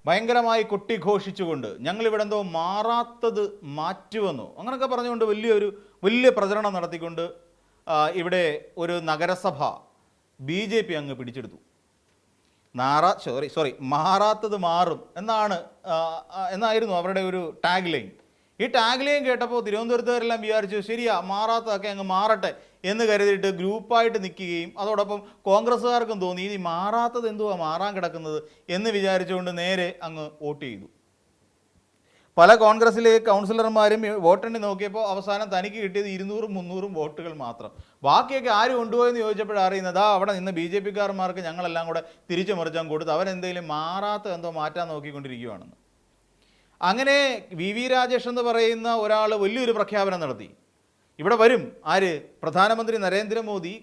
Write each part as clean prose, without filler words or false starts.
ഭയങ്കരമായി കൊട്ടിഘോഷിച്ചുകൊണ്ട് ഞങ്ങളിവിടെ എന്തോ മാറാത്തത് മാറ്റുവെന്നോ അങ്ങനെയൊക്കെ പറഞ്ഞുകൊണ്ട് വലിയ പ്രചരണം നടത്തിക്കൊണ്ട് ഇവിടെ ഒരു നഗരസഭ BJP അങ്ങ് പിടിച്ചെടുത്തു. മാറാത്തത് മാറും എന്നായിരുന്നു അവരുടെ ഒരു ടാഗ് ലൈൻ. ഈ ടാഗ് ലൈൻ കേട്ടപ്പോൾ തിരുവനന്തപുരത്തുകാരെല്ലാം വിചാരിച്ചു ശരിയാ മാറാത്തതൊക്കെ അങ്ങ് മാറട്ടെ എന്ന് കരുതിയിട്ട് ഗ്രൂപ്പായിട്ട് നിൽക്കുകയും അതോടൊപ്പം കോൺഗ്രസ്സുകാർക്കും തോന്നി ഇനി മാറാത്തത് എന്തുവാ മാറാൻ കിടക്കുന്നത് എന്ന് വിചാരിച്ചുകൊണ്ട് നേരെ അങ്ങ് വോട്ട് ചെയ്തു. പല കോൺഗ്രസ്സിലെ കൗൺസിലർമാരും വോട്ടെണ്ണി നോക്കിയപ്പോൾ അവസാനം തനിക്ക് കിട്ടിയത് 200-300 വോട്ടുകൾ മാത്രം. ബാക്കിയൊക്കെ ആര് കൊണ്ടുപോയെന്ന് ചോദിച്ചപ്പോഴാണ് അറിയുന്നത് അവിടെ നിന്ന് BJP കാരന്മാർക്ക് ഞങ്ങളെല്ലാം കൂടെ തിരിച്ചു മറിച്ചാൻ കൊടുത്ത് അവരെന്തെങ്കിലും മാറാത്ത എന്തോ മാറ്റാൻ നോക്കിക്കൊണ്ടിരിക്കുകയാണെന്ന്. അങ്ങനെ VV രാജേഷ് എന്ന് പറയുന്ന ഒരാൾ വലിയൊരു പ്രഖ്യാപനം നടത്തി. ഇവിടെ വരും ആര്? പ്രധാനമന്ത്രി നരേന്ദ്രമോദി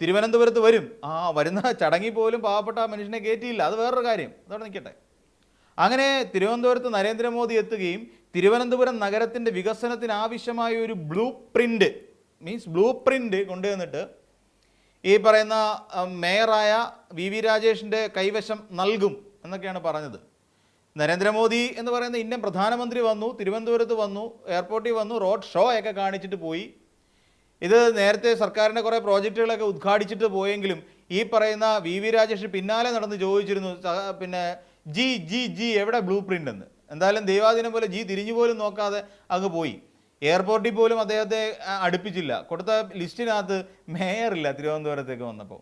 തിരുവനന്തപുരത്ത് വരും. വരുന്ന ചടങ്ങിൽ പോലും പാവപ്പെട്ട മനുഷ്യനെ കയറ്റിയില്ല. അത് വേറൊരു കാര്യം, അതവിടെ നിൽക്കട്ടെ. അങ്ങനെ തിരുവനന്തപുരത്ത് നരേന്ദ്രമോദി എത്തുകയും തിരുവനന്തപുരം നഗരത്തിൻ്റെ വികസനത്തിന് ആവശ്യമായ ഒരു ബ്ലൂ പ്രിൻ്റ് കൊണ്ടുവന്നിട്ട് ഈ പറയുന്ന മേയറായ VV രാജേഷിൻ്റെ കൈവശം നൽകും എന്നൊക്കെയാണ് പറഞ്ഞത്. നരേന്ദ്രമോദി എന്ന് പറയുന്ന ഇന്ത്യൻ പ്രധാനമന്ത്രി വന്നു, തിരുവനന്തപുരത്ത് വന്നു, എയർപോർട്ടിൽ വന്നു, റോഡ് ഷോ ഒക്കെ കാണിച്ചിട്ട് പോയി. ഇത് നേരത്തെ സർക്കാരിൻ്റെ കുറേ പ്രോജക്റ്റുകളൊക്കെ ഉദ്ഘാടിച്ചിട്ട് പോയെങ്കിലും ഈ പറയുന്ന VV രാജേഷ് പിന്നാലെ നടന്ന് ചോദിച്ചിരുന്നു പിന്നെ ജി എവിടെ ബ്ലൂ പ്രിൻ്റ് എന്ന്. എന്തായാലും ദൈവാധീനം പോലെ തിരിഞ്ഞു പോലും നോക്കാതെ അങ്ങ് പോയി. എയർപോർട്ടിൽ പോലും അദ്ദേഹത്തെ അടുപ്പിച്ചില്ല. കൊടുത്ത ലിസ്റ്റിനകത്ത് മേയറില്ല തിരുവനന്തപുരത്തേക്ക് വന്നപ്പോൾ.